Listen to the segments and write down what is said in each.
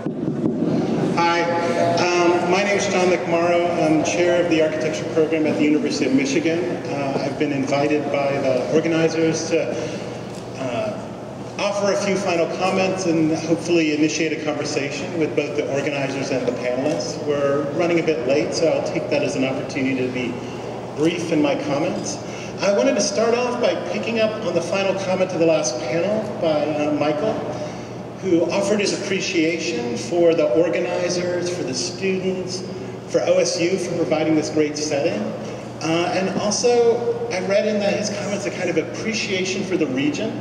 Hi, my name is McMorrough. I'm chair of the architecture program at the University of Michigan. I've been invited by the organizers to offer a few final comments and hopefully initiate a conversation with both the organizers and the panelists. We're running a bit late, so I'll take that as an opportunity to be brief in my comments. I wanted to start off by picking up on the final comment of the last panel by Michael, who offered his appreciation for the organizers, for the students, for OSU for providing this great setting. And also, I read in his comments a kind of appreciation for the region,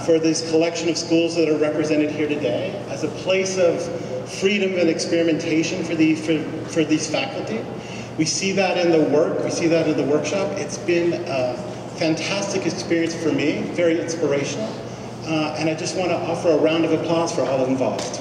for this collection of schools that are represented here today as a place of freedom and experimentation for these faculty. We see that in the work, we see that in the workshop. It's been a fantastic experience for me, very inspirational. And I just want to offer a round of applause for all involved.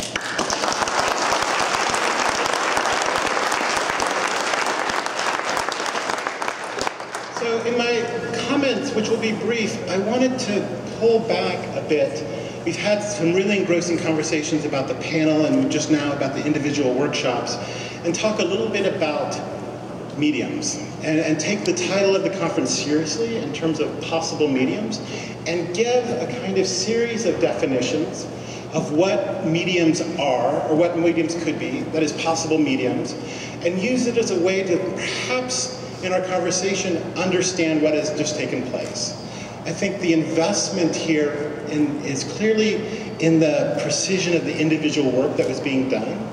So in my comments, which will be brief, I wanted to pull back a bit. We've had some really engrossing conversations about the panel and just now about the individual workshops, and talk a little bit about mediums, and take the title of the conference seriously in terms of possible mediums, and give a kind of series of definitions of what mediums are, or what mediums could be, that is possible mediums, and use it as a way to perhaps, in our conversation, understand what has just taken place. I think the investment here is clearly in the precision of the individual work that was being done,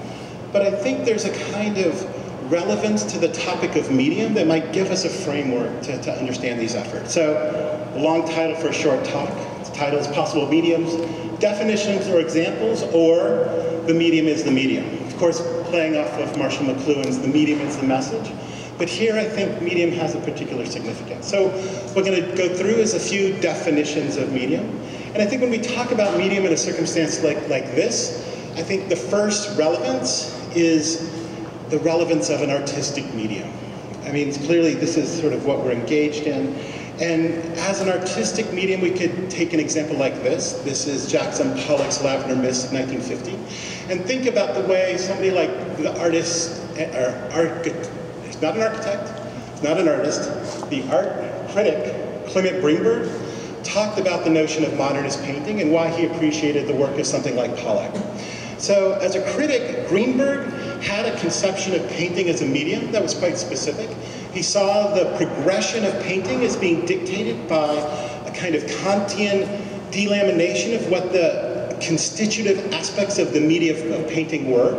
but I think there's a kind of relevance to the topic of medium that might give us a framework to understand these efforts. So, a long title for a short talk. The title is Possible Mediums, Definitions or Examples, or The Medium is the Medium. Of course, playing off of Marshall McLuhan's The Medium is the Message. But here I think medium has a particular significance. So what we're going to go through is a few definitions of medium. And I think when we talk about medium in a circumstance like this, I think the first relevance is the relevance of an artistic medium. I mean, clearly this is sort of what we're engaged in. And as an artistic medium, we could take an example like this. This is Jackson Pollock's Lavender Mist of 1950. And think about the way somebody like the artist, he's not an architect, he's not an artist, the art critic, Clement Greenberg, talked about the notion of modernist painting and why he appreciated the work of something like Pollock. So as a critic, Greenberg had a conception of painting as a medium that was quite specific. He saw the progression of painting as being dictated by a kind of Kantian delamination of what the constitutive aspects of the media of painting were.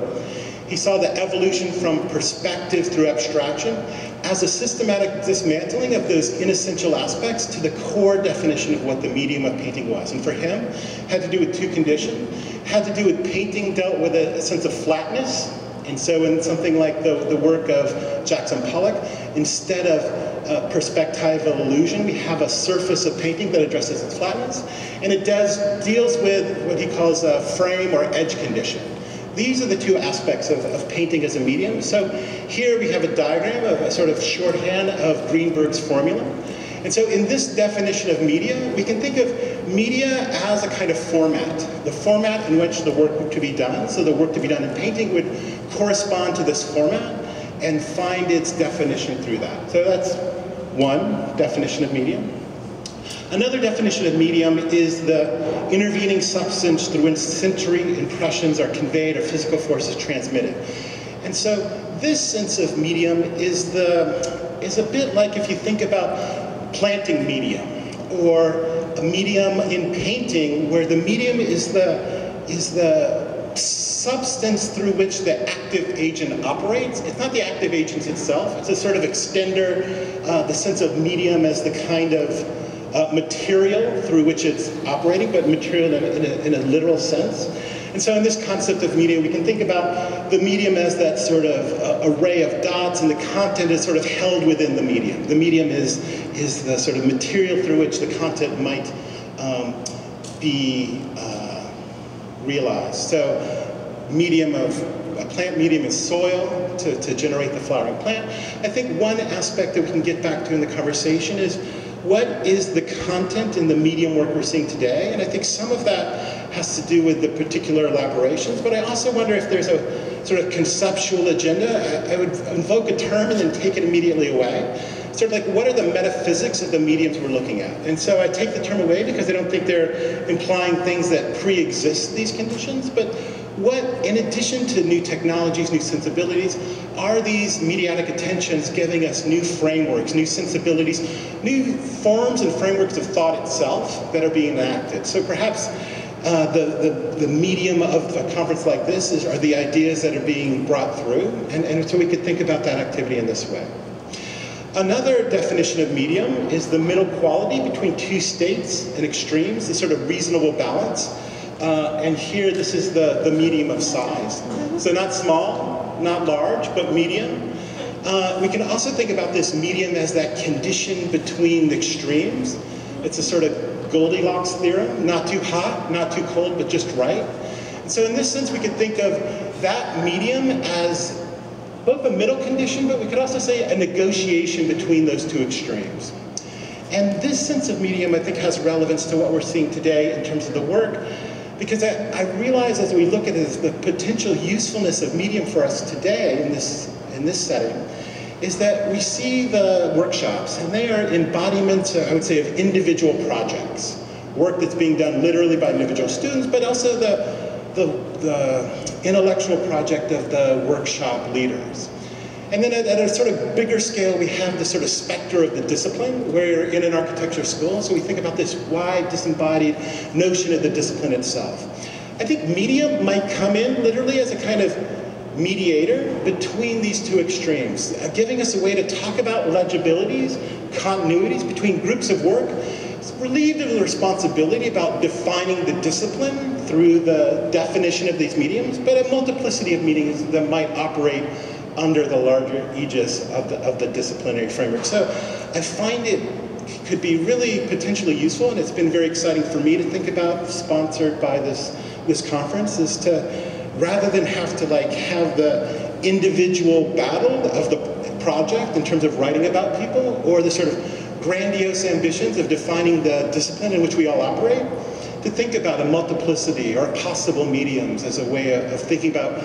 He saw the evolution from perspective through abstraction as a systematic dismantling of those inessential aspects to the core definition of what the medium of painting was. And for him, had to do with two conditions. Had to do with painting dealt with a sense of flatness. And so in something like the work of Jackson Pollock, instead of perspectival illusion, we have a surface of painting that addresses its flatness. And it deals with what he calls a frame or edge condition. These are the two aspects of painting as a medium. So here we have a diagram of a sort of shorthand of Greenberg's formula. And so in this definition of media, we can think of media as a kind of format, the format in which the work to be done. So the work to be done in painting would correspond to this format and find its definition through that. So that's one definition of medium. Another definition of medium is the intervening substance through which sensory impressions are conveyed or physical forces transmitted. And so this sense of medium is a bit like if you think about planting medium, or a medium in painting where the medium is the substance through which the active agent operates. It's not the active agent itself, it's a sort of extender, the sense of medium as the kind of material through which it's operating, but material in a literal sense. And so in this concept of media, we can think about the medium as that sort of array of dots, and the content is sort of held within the medium. The medium is the sort of material through which the content might be realized. So a plant medium is soil to generate the flowering plant. I think one aspect that we can get back to in the conversation is what is the content in the medium work we're seeing today? And I think some of that has to do with the particular elaborations, but I also wonder if there's a sort of conceptual agenda. I would invoke a term and then take it immediately away. Sort of like, what are the metaphysics of the mediums we're looking at? And so I take the term away because I don't think they're implying things that pre-exist these conditions, but what, in addition to new technologies, new sensibilities, are these mediatic attentions giving us new frameworks, new sensibilities, new forms and frameworks of thought itself that are being enacted? So perhaps the medium of a conference like this are the ideas that are being brought through, and so we could think about that activity in this way. Another definition of medium is the middle quality between two states and extremes, the sort of reasonable balance. And here, this is the medium of size. So not small, not large, but medium. We can also think about this medium as that condition between the extremes. It's a sort of Goldilocks theorem, not too hot, not too cold, but just right. And so in this sense, we could think of that medium as both a middle condition, but we could also say a negotiation between those two extremes. And this sense of medium, I think, has relevance to what we're seeing today in terms of the work, because I realize as we look at it, the potential usefulness of medium for us today in this setting is that we see the workshops, and they are embodiments, I would say, of individual projects, work that's being done literally by individual students, but also the intellectual project of the workshop leaders. And then at a sort of bigger scale, we have the sort of specter of the discipline. We're in an architecture school, so we think about this wide, disembodied notion of the discipline itself. I think medium might come in literally as a kind of mediator between these two extremes, giving us a way to talk about legibilities, continuities between groups of work, relieved of the responsibility about defining the discipline through the definition of these mediums, but a multiplicity of meanings that might operate under the larger aegis of the disciplinary framework. So I find it could be really potentially useful, and it's been very exciting for me to think about, sponsored by this conference, is to, rather than have to have the individual battle of the project in terms of writing about people, or the sort of grandiose ambitions of defining the discipline in which we all operate, to think about a multiplicity or possible mediums as a way of thinking about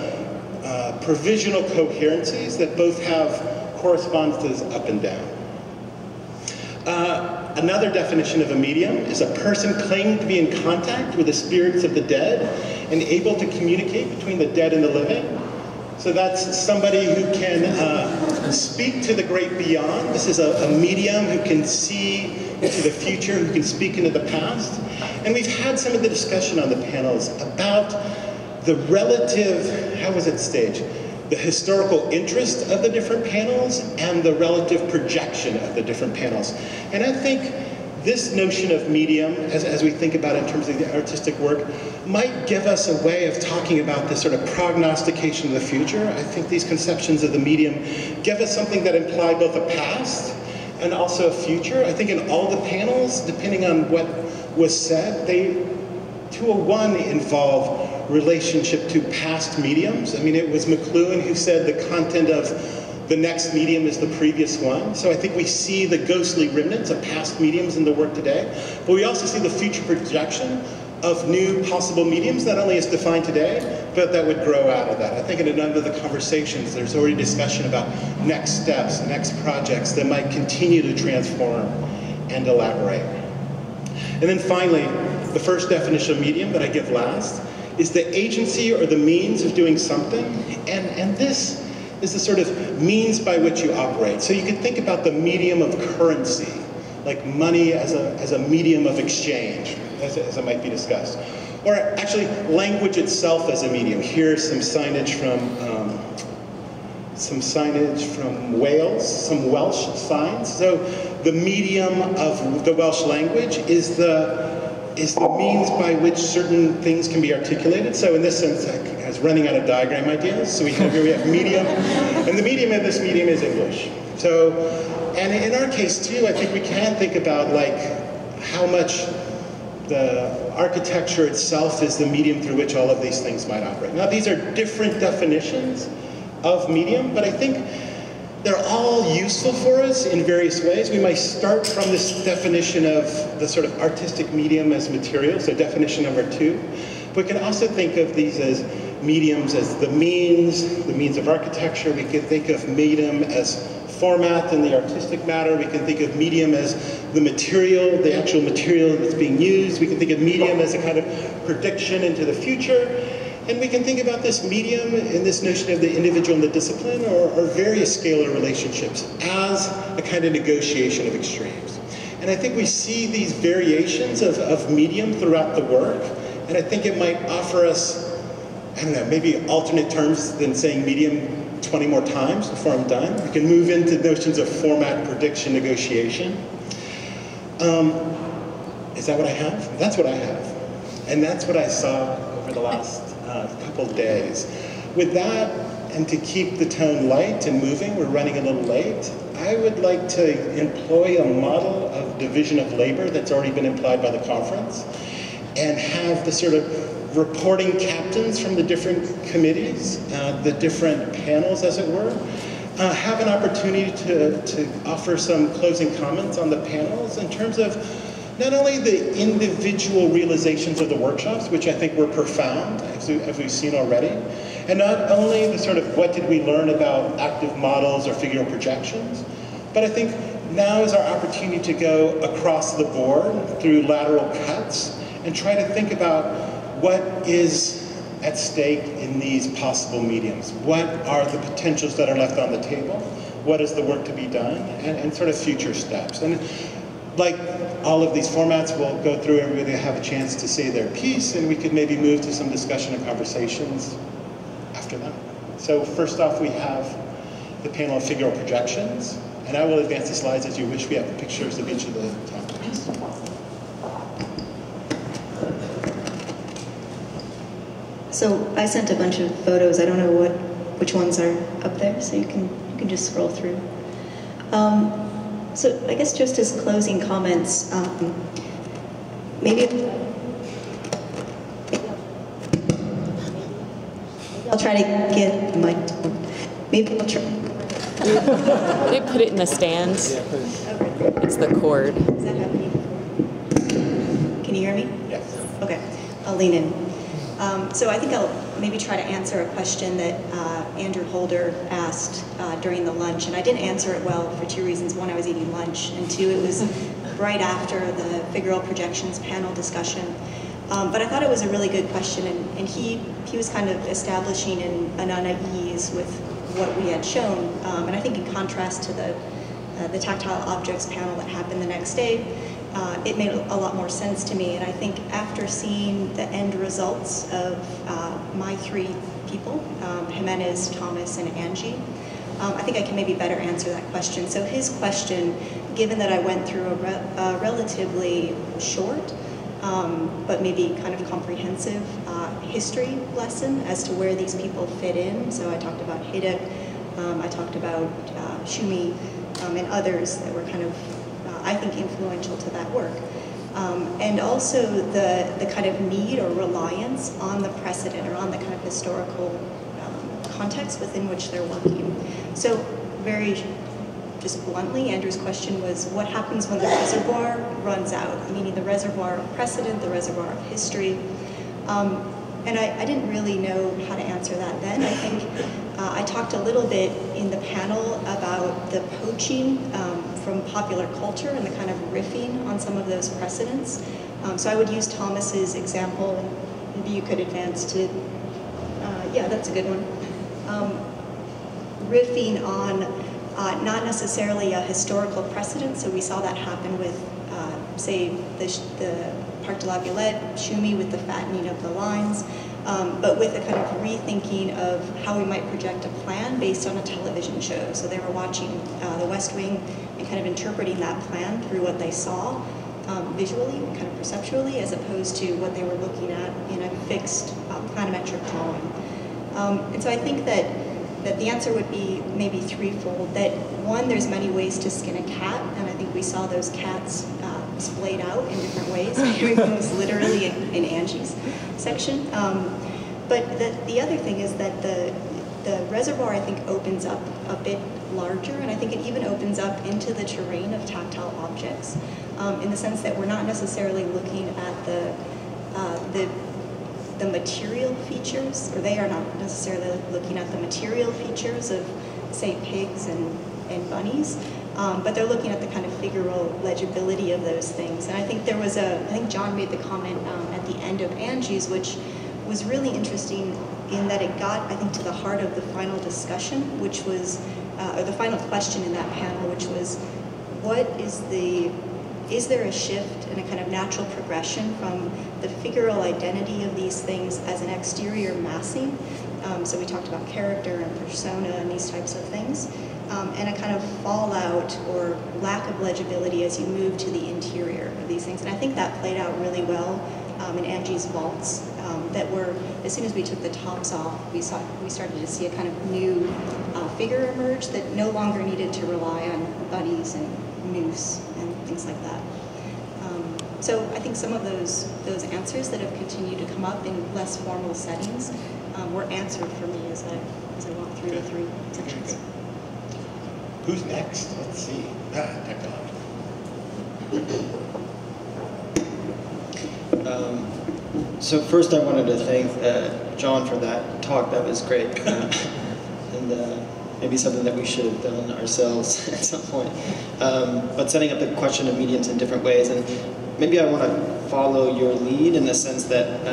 provisional coherencies that both have correspondences up and down. Another definition of a medium is a person claiming to be in contact with the spirits of the dead and able to communicate between the dead and the living. So that's somebody who can speak to the great beyond. This is a medium who can see into the future, who can speak into the past. And we've had some of the discussion on the panels about the relative, how was it staged? The historical interest of the different panels and the relative projection of the different panels. And I think this notion of medium, as we think about it in terms of the artistic work, might give us a way of talking about this sort of prognostication of the future. I think these conceptions of the medium give us something that imply both a past and also a future. I think in all the panels, depending on what was said, they, to a one, involve relationship to past mediums. I mean, it was McLuhan who said the content of the next medium is the previous one. So I think we see the ghostly remnants of past mediums in the work today, but we also see the future projection of new possible mediums, not only as defined today, but that would grow out of that. I think in a number of the conversations, there's already discussion about next steps, next projects that might continue to transform and elaborate. And then finally, the first definition of medium that I give last is the agency or the means of doing something, and this is the sort of means by which you operate. So you could think about the medium of currency, like money as a medium of exchange, as it might be discussed. Or actually, language itself as a medium. Here's some signage from Wales, some Welsh signs. So the medium of the Welsh language is the means by which certain things can be articulated. So in this sense, I was running out of diagram ideas. So here we have medium, and the medium of this medium is English. So, and in our case too, I think we can think about how much the architecture itself is the medium through which all of these things might operate. Now these are different definitions of medium, but I think they're all useful for us in various ways. We might start from this definition of the sort of artistic medium as material, so definition number 2. We can also think of these as mediums as the means of architecture. We can think of medium as format in the artistic matter. We can think of medium as the material, the actual material that's being used. We can think of medium as a kind of prediction into the future. And we can think about this medium in this notion of the individual and the discipline, or various scalar relationships, as a kind of negotiation of extremes. And I think we see these variations of medium throughout the work, and I think it might offer us, I don't know, maybe alternate terms than saying medium 20 more times before I'm done. We can move into notions of format, prediction, negotiation. Is that what I have? That's what I have. And that's what I saw over the last couple of days. With that, and to keep the tone light and moving, we're running a little late, I would like to employ a model of division of labor that's already been implied by the conference, and have the sort of reporting captains from the different committees, the different panels, as it were, have an opportunity to offer some closing comments on the panels in terms of not only the individual realizations of the workshops, which I think were profound, as we've seen already, and not only the sort of what did we learn about active models or figural projections, but I think now is our opportunity to go across the board through lateral cuts and try to think about what is at stake in these possible mediums. What are the potentials that are left on the table? What is the work to be done? And sort of future steps. And like all of these formats, we'll go through, everybody have a chance to say their piece, and we could maybe move to some discussion and conversations after that. So first off, we have the panel of figural projections, and I will advance the slides as you wish. We have the pictures of each of the topics. So I sent a bunch of photos. I don't know which ones are up there, so you can just scroll through. So I guess just as closing comments, maybe I'll try to get my, maybe I'll try. They put it in the stand. It's the cord. Is that happening? Can you hear me? Yes. Okay, I'll lean in. So I think I'll maybe try to answer a question that Andrew Holder asked during the lunch, and I didn't answer it well for 2 reasons. One, I was eating lunch, and 2, it was right after the figural projections panel discussion. But I thought it was a really good question, and he was kind of establishing an unease with what we had shown, and I think in contrast to the tactile objects panel that happened the next day, it made a lot more sense to me. And I think after seeing the end results of my 3 people, Jimenez, Thomas, and Angie, I think I can maybe better answer that question. So his question, given that I went through a relatively short, but maybe kind of comprehensive history lesson as to where these people fit in. So I talked about Hidek, I talked about Shumi, and others that were kind of, I think, influential to that work. And also the kind of need or reliance on the precedent, or on the kind of historical context within which they're working. So very just bluntly, Andrew's question was, what happens when the reservoir runs out? Meaning the reservoir of precedent, the reservoir of history. And I didn't really know how to answer that then. I think I talked a little bit in the panel about the poaching from popular culture and the kind of riffing on some of those precedents. So I would use Thomas's example, and maybe you could advance to, yeah, that's a good one. Riffing on not necessarily a historical precedent, so we saw that happen with, say, the Parc de la Balliet, Shumi with the fattening of the lines, but with a kind of rethinking of how we might project a plan based on a television show. So they were watching The West Wing and kind of interpreting that plan through what they saw visually, kind of perceptually, as opposed to what they were looking at in a fixed planimetric drawing. And so I think that the answer would be maybe threefold. That one, there's many ways to skin a cat, and I think we saw those cats splayed out in different ways. Maybe one was literally in Angie's section. But the other thing is that the reservoir, I think, opens up a bit larger, and I think it even opens up into the terrain of tactile objects, in the sense that we're not necessarily looking at the material features, or they are not necessarily looking at the material features of, say, pigs and bunnies, but they're looking at the kind of figural legibility of those things. And I think I think John made the comment at the end of Angie's, which was really interesting in that it got, I think, to the heart of the final discussion, which was, or the final question in that panel, which was, is there a shift and a kind of natural progression from the figural identity of these things as an exterior massing? So we talked about character and persona and these types of things, and a kind of fallout or lack of legibility as you move to the interior of these things. And I think that played out really well in Angie's vaults, that were, as soon as we took the tops off, we started to see a kind of new figure emerge that no longer needed to rely on bunnies and moose and things like that. So I think some of those answers that have continued to come up in less formal settings were answered for me as I walked through the three sections. Who's next? Let's see. Technology. So first I wanted to thank John for that talk. That was great. And maybe something that we should have done ourselves at some point. But setting up the question of mediums in different ways. And maybe I want to follow your lead in the sense that,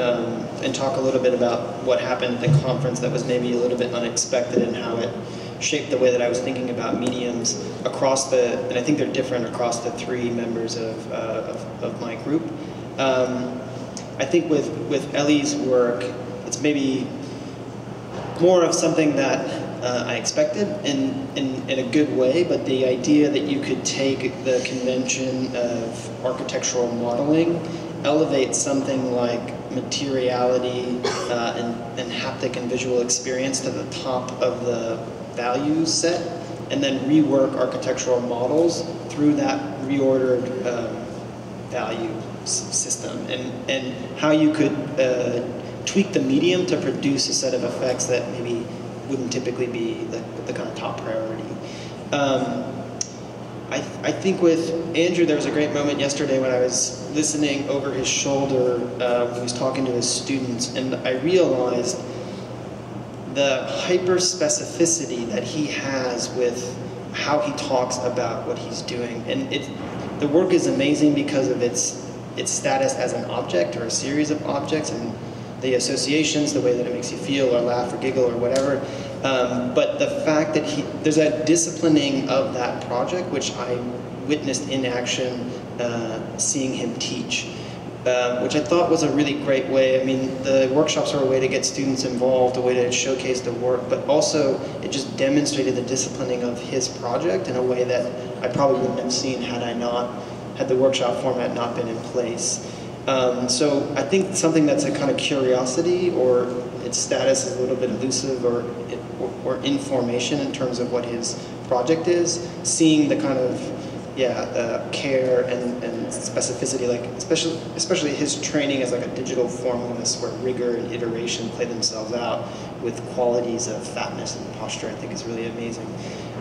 and talk a little bit about what happened at the conference that was maybe a little bit unexpected and how it shaped the way that I was thinking about mediums across and I think they're different across the three members of my group. I think with Ellie's work, it's maybe more of something that I expected in a good way, but the idea that you could take the convention of architectural modeling, elevate something like materiality and haptic and visual experience to the top of the value set, and then rework architectural models through that reordered value system, and how you could tweak the medium to produce a set of effects that maybe wouldn't typically be the kind of top priority. I think with Andrew, there was a great moment yesterday when I was listening over his shoulder when he was talking to his students, and I realized the hyper-specificity that he has with how he talks about what he's doing. And the work is amazing because of its status as an object or a series of objects, and the associations, the way that it makes you feel or laugh or giggle or whatever. But the fact that there's a disciplining of that project, which I witnessed in action, seeing him teach, which I thought was a really great way. I mean, the workshops are a way to get students involved, a way to showcase the work, but also it just demonstrated the disciplining of his project in a way that I probably wouldn't have seen had the workshop format not been in place. So I think something that's a kind of curiosity, or its status is a little bit elusive, or information in terms of what his project is, seeing the kind of care and specificity, like especially his training as like a digital formalist, where rigor and iteration play themselves out with qualities of fatness and posture, I think is really amazing.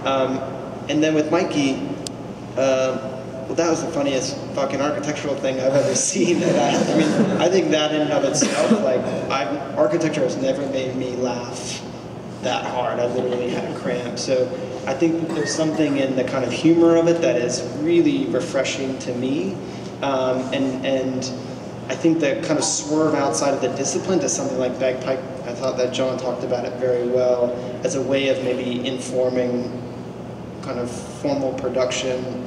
And then with Mikey, well, that was the funniest fucking architectural thing I've ever seen. I mean, I think that in and of itself, like, architecture has never made me laugh that hard. I literally had a cramp. So I think there's something in the kind of humor of it that is really refreshing to me. And I think the kind of swerve outside of the discipline to something like bagpipe, I thought that John talked about it very well as a way of maybe informing kind of formal production,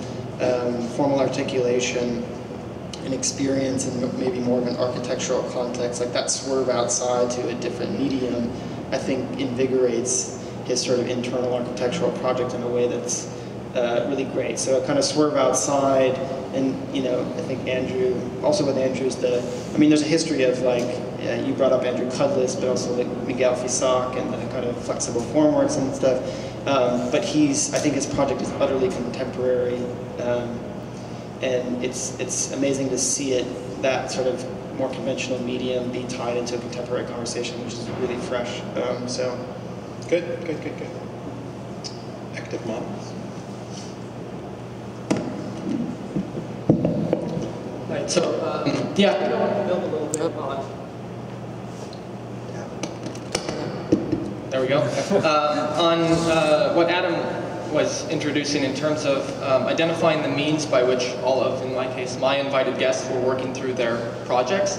formal articulation, and experience in maybe more of an architectural context. Like that swerve outside to a different medium, I think invigorates his sort of internal architectural project in a way that's really great. So a kind of swerve outside, and I think Andrew, also with Andrew's there's a history of like, you brought up Andrew Cudlitz, but also like Miguel Fisac and the kind of flexible formworks and stuff. But I think his project is utterly contemporary, and it's amazing to see that sort of more conventional medium be tied into a contemporary conversation, which is really fresh. So Good. Active models. Right, so, yeah, I want to build a little bit on. There we go. On what Adam was introducing in terms of identifying the means by which all of, in my case, my invited guests were working through their projects.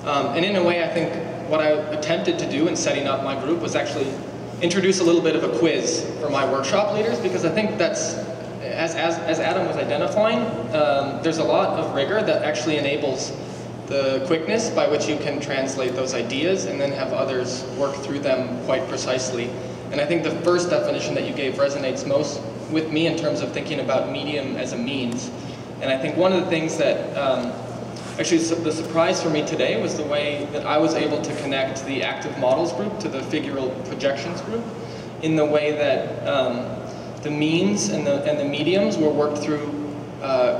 And in a way, I think what I attempted to do in setting up my group was actually introduce a little bit of a quiz for my workshop leaders, because I think that's, as Adam was identifying, there's a lot of rigor that actually enables the quickness by which you can translate those ideas and then have others work through them quite precisely. And I think the first definition that you gave resonates most with me in terms of thinking about medium as a means. And I think one of the things that, actually the surprise for me today was the way that I was able to connect the active models group to the figural projections group, in the way that the means and the mediums were worked through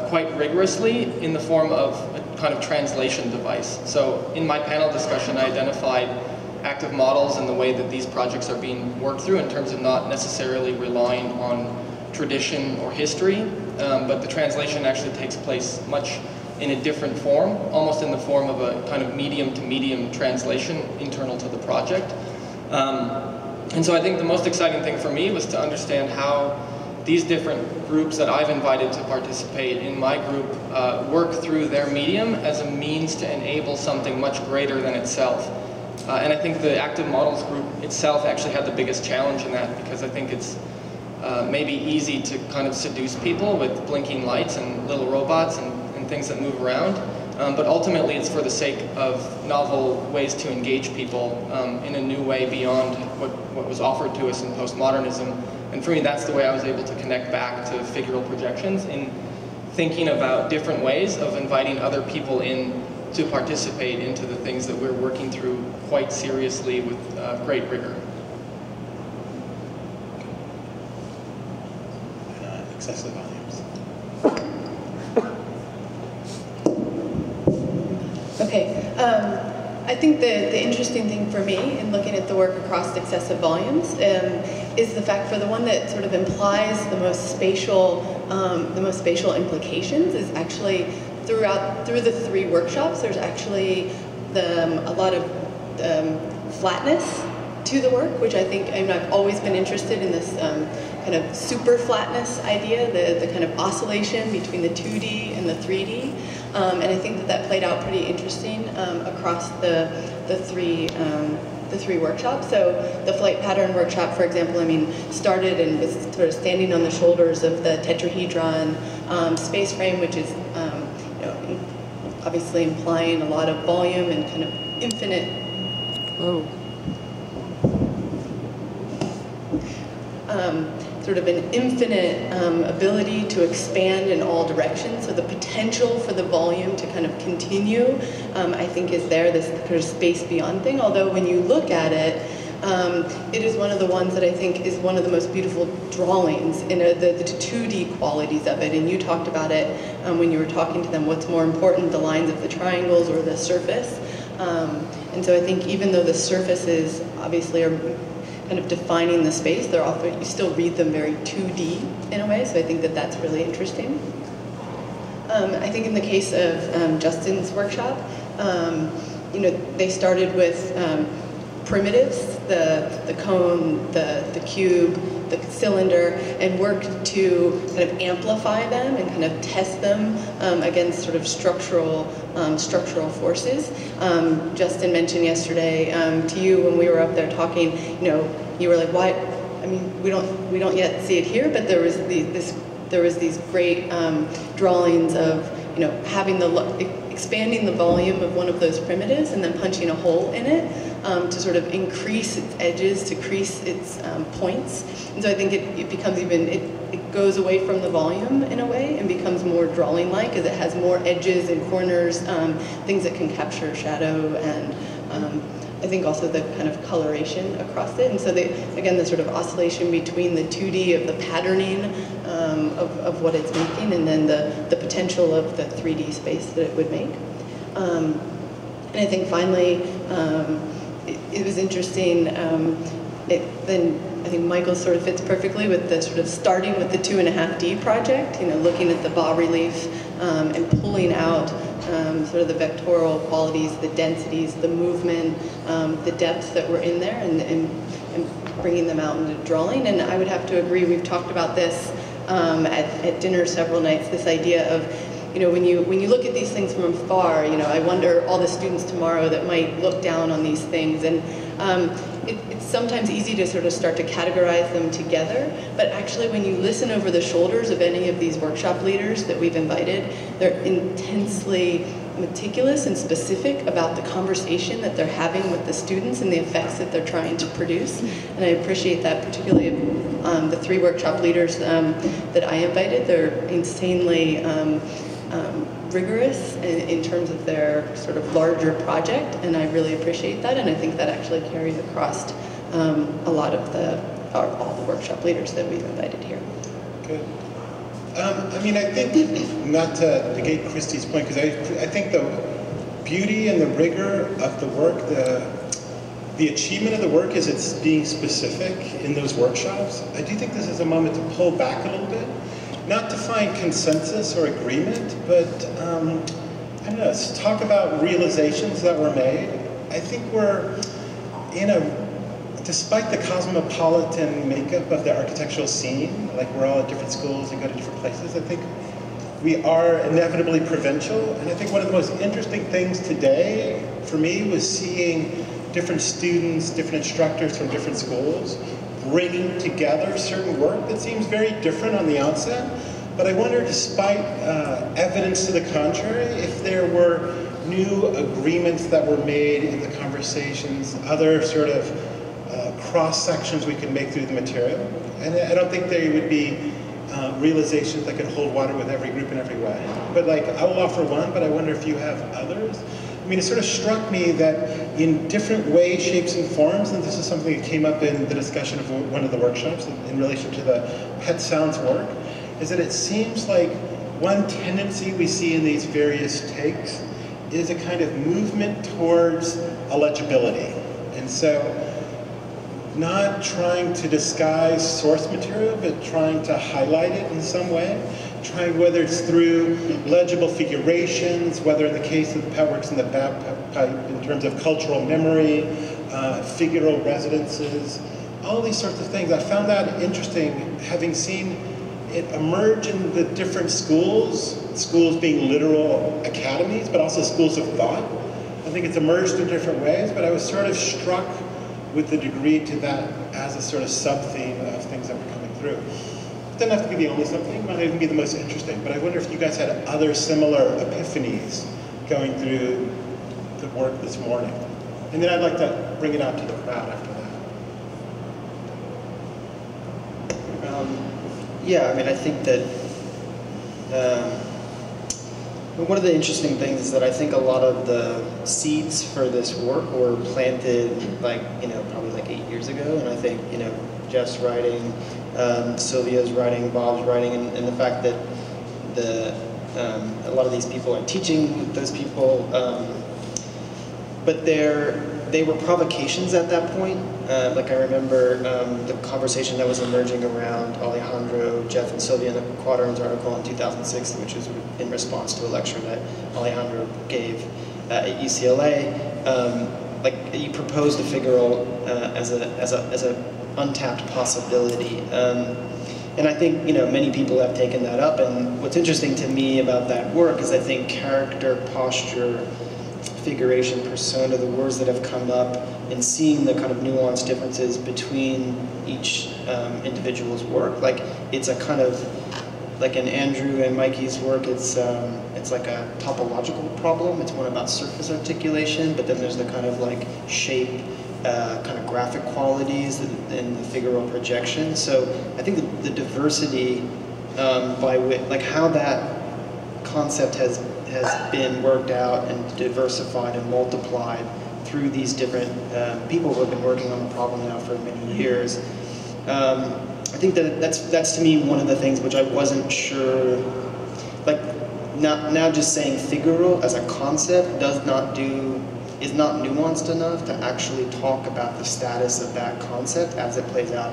quite rigorously in the form of a kind of translation device. So in my panel discussion, I identified active models and the way that these projects are being worked through in terms of not necessarily relying on tradition or history, but the translation actually takes place much in a different form, almost in the form of a kind of medium-to-medium translation internal to the project. And so I think the most exciting thing for me was to understand how these different groups that I've invited to participate in my group work through their medium as a means to enable something much greater than itself. And I think the active models group itself actually had the biggest challenge in that, because I think it's maybe easy to kind of seduce people with blinking lights and little robots and things that move around. But ultimately it's for the sake of novel ways to engage people in a new way beyond what was offered to us in postmodernism. And for me, that's the way I was able to connect back to figural projections, in thinking about different ways of inviting other people in to participate into the things that we're working through quite seriously with great rigor. Excessive volumes. Okay. I think the interesting thing for me in looking at the work across excessive volumes is the fact, for the one that sort of implies the most spatial implications, is actually through the three workshops. There's actually a lot of flatness to the work, which I think, I've always been interested in this kind of super flatness idea, the kind of oscillation between the 2D and the 3D. And I think that played out pretty interesting across the three workshops. So the flight pattern workshop, for example, started and was sort of standing on the shoulders of the tetrahedron space frame, which is obviously implying a lot of volume and kind of infinite. Whoa. Sort of an infinite ability to expand in all directions. So the potential for the volume to kind of continue, I think, is there, this kind of space beyond thing. Although when you look at it, it is one of the ones that I think is one of the most beautiful drawings in the 2D qualities of it. And you talked about it when you were talking to them, what's more important, the lines of the triangles or the surface. And so I think even though the surfaces obviously are kind of defining the space, they're often, you still read them very 2D in a way, so I think that that's really interesting. I think in the case of Justin's workshop, they started with primitives, the cone, the cube, the cylinder, and worked to kind of amplify them and kind of test them against sort of structural forces. Justin mentioned yesterday to you when we were up there talking, you were like, why? We don't yet see it here, but there was these great drawings of having expanding the volume of one of those primitives and then punching a hole in it to sort of increase its edges, to increase its points. And so I think it becomes it goes away from the volume in a way and becomes more drawing-like, as it has more edges and corners, things that can capture shadow, and I think also the kind of coloration across it. And so again, the sort of oscillation between the 2D of the patterning of what it's making, and then the potential of the 3D space that it would make. And I think finally, it was interesting, then I think Michael sort of fits perfectly with the sort of starting with the 2.5D project, looking at the bas relief and pulling out sort of the vectoral qualities, the densities, the movement, the depths that were in there, and bringing them out into drawing. And I would have to agree, we've talked about this at dinner several nights, this idea of, when you look at these things from afar, I wonder all the students tomorrow that might look down on these things, and it's sometimes easy to sort of start to categorize them together, but actually when you listen over the shoulders of any of these workshop leaders that we've invited, they're intensely meticulous and specific about the conversation that they're having with the students and the effects that they're trying to produce. And I appreciate that, particularly the 3 workshop leaders that I invited. They're insanely rigorous in terms of their sort of larger project, and I really appreciate that, and I think that actually carries across a lot of all the workshop leaders that we've invited here. Good. I think, not to negate Kristy's point, because I think the beauty and the rigor of the work, the achievement of the work is it's being specific in those workshops. I do think this is a moment to pull back a little bit, not to find consensus or agreement, but I don't know, let's talk about realizations that were made. I think we're despite the cosmopolitan makeup of the architectural scene, like we're all at different schools and go to different places, I think we are inevitably provincial. And I think one of the most interesting things today for me was seeing different students, different instructors from different schools bringing together certain work that seems very different on the outset. But I wonder, despite evidence to the contrary, if there were new agreements that were made in the conversations, other sort of cross-sections we could make through the material. And I don't think there would be realizations that could hold water with every group in every way. But I will offer one, but I wonder if you have others. I mean, it sort of struck me that in different ways, shapes, and forms, and this is something that came up in the discussion of one of the workshops in relation to the Pet Sounds work, is that it seems like one tendency we see in these various takes is a kind of movement towards illegibility. And so, not trying to disguise source material, but trying to highlight it in some way. Trying, whether it's through legible figurations, whether in the case of the pet works in the bagpipe in terms of cultural memory, figural residences, all these sorts of things. I found that interesting, having seen it emerge in the different schools being literal academies, but also schools of thought. I think it's emerged in different ways, but I was sort of struck with the degree to that as a sort of sub-theme of things that were coming through. It doesn't have to be the only sub-theme, it might even be the most interesting, but I wonder if you guys had other similar epiphanies going through the work this morning. And then I'd like to bring it out to the crowd after that. Yeah, I mean, I think that one of the interesting things is that I think a lot of the seeds for this work were planted probably 8 years ago, and I think, Jeff's writing, Sylvia's writing, Bob's writing, and the fact that a lot of these people are teaching with those people, but they were provocations at that point. I remember the conversation that was emerging around Alejandro, Jeff, and Sylvia in the Quadrants article in 2006, which was in response to a lecture that Alejandro gave at UCLA. You proposed a figural as a untapped possibility. And I think, many people have taken that up, and what's interesting to me about that work is I think character, posture, figuration, persona, the words that have come up, and seeing the kind of nuanced differences between each individual's work. It's a kind of, in Andrew and Mikey's work, it's like a topological problem. It's one about surface articulation, but then there's the kind of shape, kind of graphic qualities and the figural projection. So I think the diversity by which, how that concept has been worked out and diversified and multiplied through these different people who have been working on the problem now for many years. I think that's to me one of the things which I wasn't sure, now just saying figural as a concept does not do is not nuanced enough to actually talk about the status of that concept as it plays out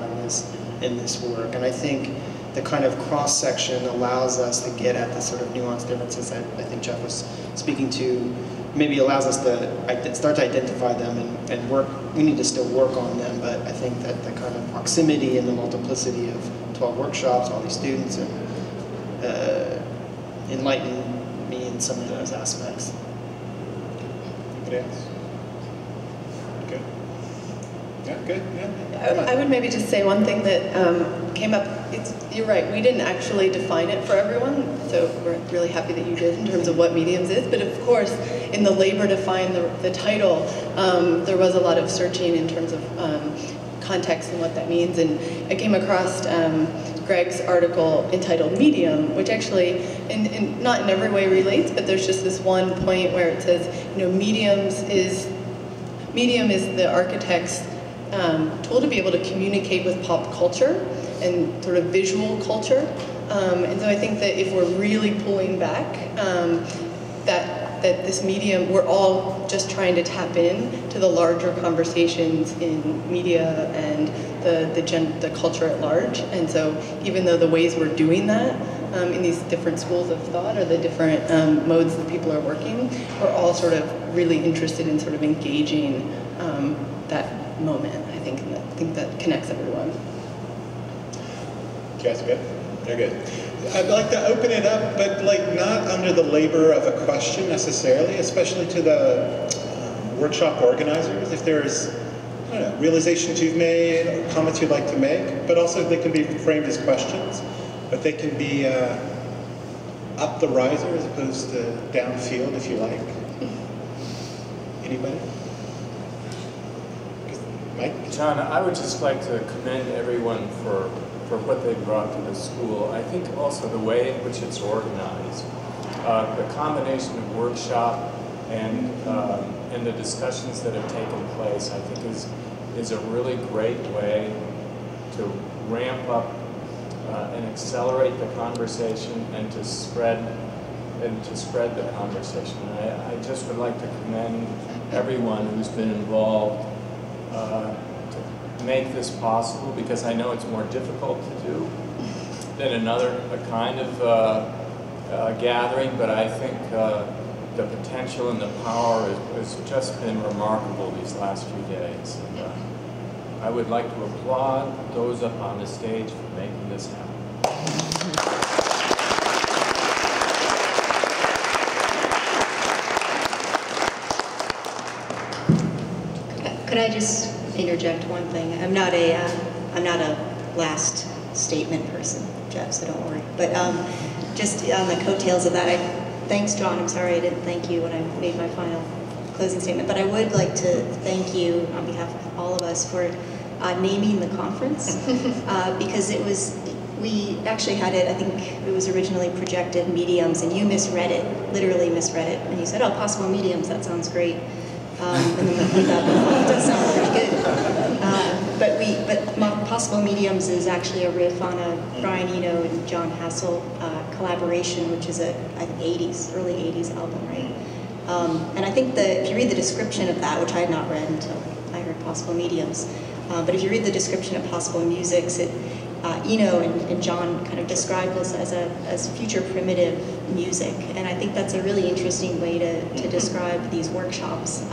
in this work. And I think the kind of cross-section allows us to get at the sort of nuanced differences that I think Jeff was speaking to, maybe allows us to start to identify them and work. We need to still work on them, but I think that the kind of proximity and the multiplicity of 12 workshops, all these students, and enlighten me in some of those aspects. Anybody else? Good. Yeah, good. Yeah. I would maybe just say one thing that came up. You're right, we didn't actually define it for everyone, so we're really happy that you did in terms of what mediums is. But of course, in the labor to find the title, there was a lot of searching in terms of context and what that means. And I came across Greg's article entitled Medium, which actually not in every way relates, but there's just this one point where it says, medium is the architect's tool to be able to communicate with pop culture and sort of visual culture. And so I think that if we're really pulling back, that this medium, we're all just trying to tap in to the larger conversations in media and the culture at large. And so even though the ways we're doing that in these different schools of thought or the different modes that people are working, we're all sort of really interested in sort of engaging that moment, I think, and I think that connects everyone. You guys are good? They're good. I'd like to open it up, but not under the labor of a question necessarily, especially to the workshop organizers. If there's, realizations you've made or comments you'd like to make, but also they can be framed as questions, but they can be up the riser as opposed to downfield if you like. Anybody? Mike? John, I would just like to commend everyone for what they brought to the school. I think also the way in which it's organized, the combination of workshop and the discussions that have taken place, I think is a really great way to ramp up and accelerate the conversation and to spread the conversation. I just would like to commend everyone who's been involved to make this possible, because I know it's more difficult to do than another kind of gathering, but I think the potential and the power has just been remarkable these last few days. And, I would like to applaud those up on the stage for making this happen. Could I just interject one thing? I'm not a last statement person, Jeff, so don't worry. But just on the coattails of that, thanks, John. I'm sorry I didn't thank you when I made my final closing statement, but I would like to thank you on behalf of all of us for naming the conference, because we actually had it, I think it was originally projected mediums, and you misread it, literally misread it, and you said, oh, possible mediums, that sounds great. And then we thought, well, it does sound pretty good. But Possible Mediums is actually a riff on a Brian Eno and John Hassel collaboration, which is I think early 80s album, right? And I think if you read the description of that, which I had not read until I heard Possible Mediums, but if you read the description of Possible Musics, Eno and John kind of describe this as future primitive music, and I think that's a really interesting way to describe these workshops.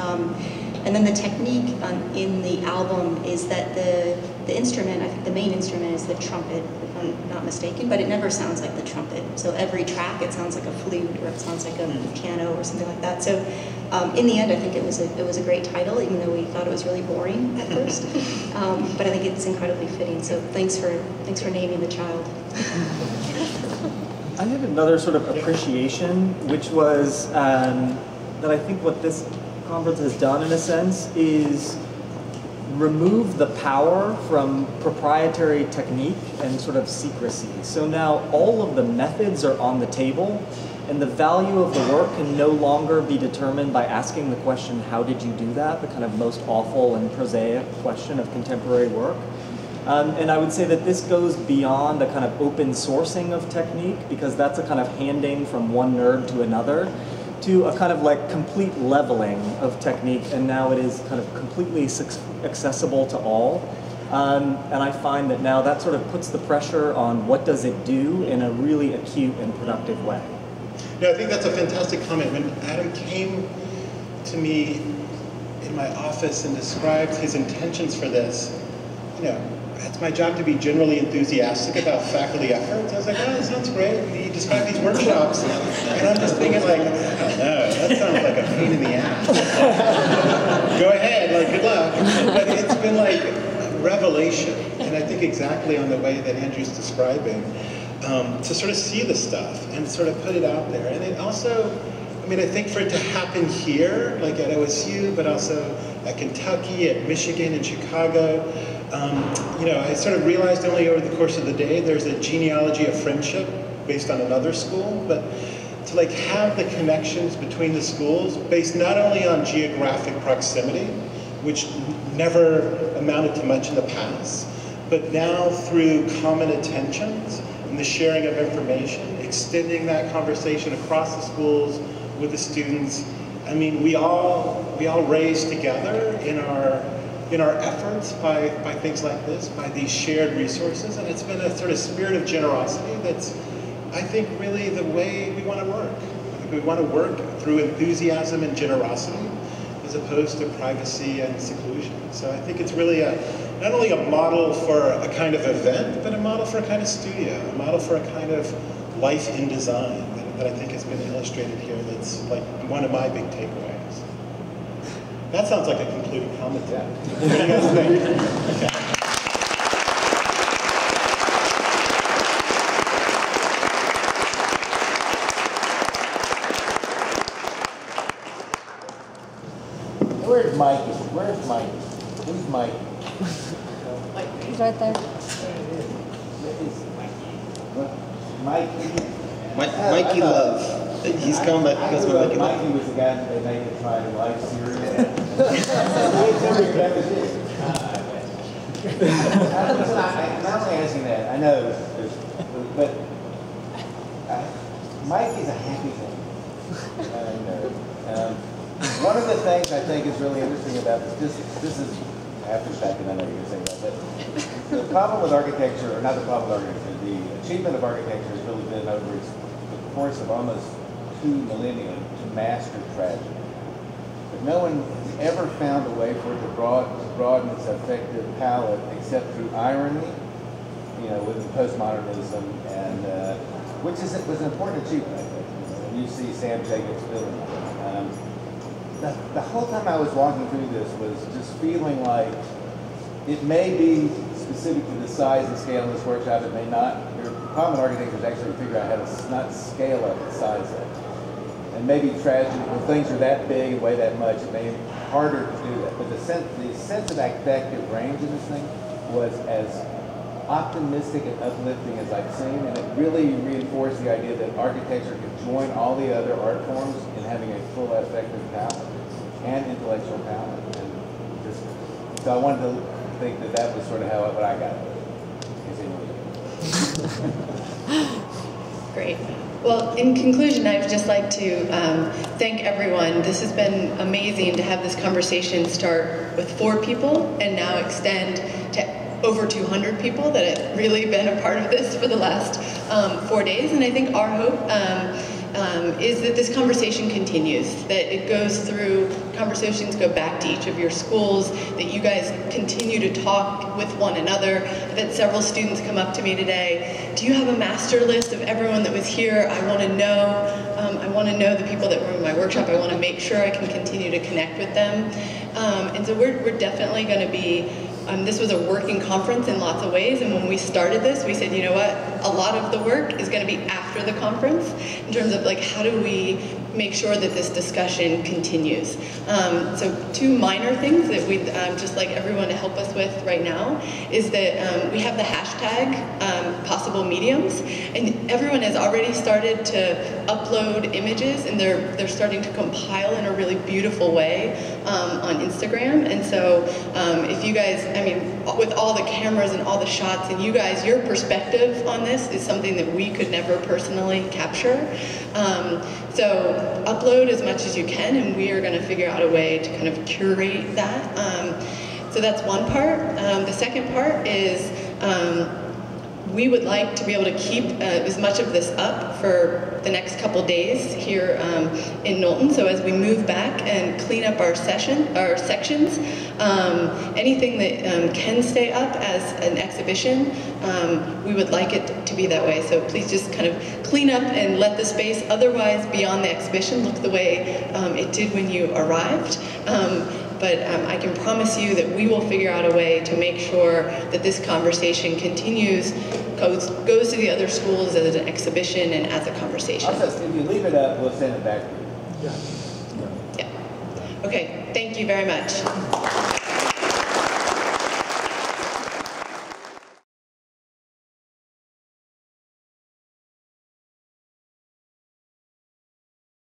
And then the technique in the album is that the instrument, I think the main instrument is the trumpet, if I'm not mistaken, but it never sounds like the trumpet. So every track it sounds like a flute, or it sounds like a piano or something like that. So in the end, I think it was a great title, even though we thought it was really boring at first. But I think it's incredibly fitting. So thanks for naming the child. I had another sort of appreciation, which was that I think what this conference has done, in a sense, is remove the power from proprietary technique and sort of secrecy. So now all of the methods are on the table, and the value of the work can no longer be determined by asking the question, how did you do that? The kind of most awful and prosaic question of contemporary work. And I would say that this goes beyond the kind of open sourcing of technique, because that's a kind of handing from one nerd to another. to a kind of like complete leveling of technique, and now it is kind of completely accessible to all. And I find that now that sort of puts the pressure on what does it do in a really acute and productive way. No, I think that's a fantastic comment. When Adam came to me in my office and described his intentions for this, you know, it's my job to be generally enthusiastic about faculty efforts. I was like, oh, that sounds great. He described these workshops, and I'm just thinking like, I don't know, that sounds like a pain in the ass. Go ahead, like, good luck. But it's been like a revelation, and I think exactly on the way that Andrew's describing, to sort of see the stuff and sort of put it out there. And it also, I mean, I think for it to happen here, like at OSU, but also at Kentucky, at Michigan, and Chicago, you know, I sort of realized only over the course of the day there's a genealogy of friendship based on another school, but to like have the connections between the schools based not only on geographic proximity, which never amounted to much in the past, but now through common attentions and the sharing of information, extending that conversation across the schools with the students. I mean, we all raise together in our efforts by things like this, by these shared resources, and it's been a sort of spirit of generosity that's, I think, really the way we want to work. I think we want to work through enthusiasm and generosity as opposed to privacy and seclusion. So I think it's really not only a model for a kind of event, but a model for a kind of studio, a model for a kind of life in design that I think has been illustrated here. That's like one of my big takeaways. That sounds like a concluding comment. Yeah. What do you guys think? Okay. Where's Mikey? Where's Mikey? Who's Mikey? He's right there. Mikey Love. He's coming back because of Mikey Love. Mikey was the guy that they made it try to life series. I'm not asking that. I know, but Mike is a happy thing. One of the things I think is really interesting about this is after the fact, and I know you're going to say that, but the problem with architecture, or not the problem with architecture, the achievement of architecture has really been over the course of almost 2 millennia to master tragedy. But no one has ever found a way for it to broaden its affective palette except through irony, you know, with postmodernism, and which was an important achievement, I think. And you see Sam Jacobs building on it. The whole time I was walking through this was just feeling like it may be specific to the size and scale of this workshop, it may not. Your problem with architecture is actually to figure out how to not scale up the size of it. And maybe tragedy, when things are that big and weigh that much, it may be harder to do that. But the sense of affective range in this thing was as optimistic and uplifting as I've seen, and it really reinforced the idea that architecture could join all the other art forms in having a full affective palette and intellectual palette. And just, so I wanted to think that that was sort of what I got out of it. Great. Well, in conclusion, I would just like to thank everyone. This has been amazing to have this conversation start with 4 people and now extend to over 200 people that have really been a part of this for the last 4 days. And I think our hope is that this conversation continues, that it goes through, conversations go back to each of your schools, that you guys continue to talk with one another. I've had several students come up to me today. Do you have a master list of everyone that was here? I want to know. I want to know the people that were in my workshop. I want to make sure I can continue to connect with them. And so we're definitely going to be, this was a working conference in lots of ways, and when we started this, we said, you know what, a lot of the work is going to be after the conference, in terms of like, how do we make sure that this discussion continues. So 2 minor things that we'd just like everyone to help us with right now is that we have the hashtag possible mediums, and everyone has already started to upload images, and they're starting to compile in a really beautiful way on Instagram. And so if you guys, I mean, with all the cameras and all the shots, and you guys, your perspective on this is something that we could never personally capture. So upload as much as you can, and we are going to figure out a way to kind of curate that. So that's one part. The second part is we would like to be able to keep as much of this up for the next couple days here in Knowlton. So as we move back and clean up our sections, anything that can stay up as an exhibition, we would like it to be that way. So please just kind of clean up and let the space otherwise beyond the exhibition look the way it did when you arrived. But I can promise you that we will figure out a way to make sure that this conversation continues, goes to the other schools as an exhibition and as a conversation. Also, if you leave it up, we'll send it back to you. Yeah. Okay, thank you very much.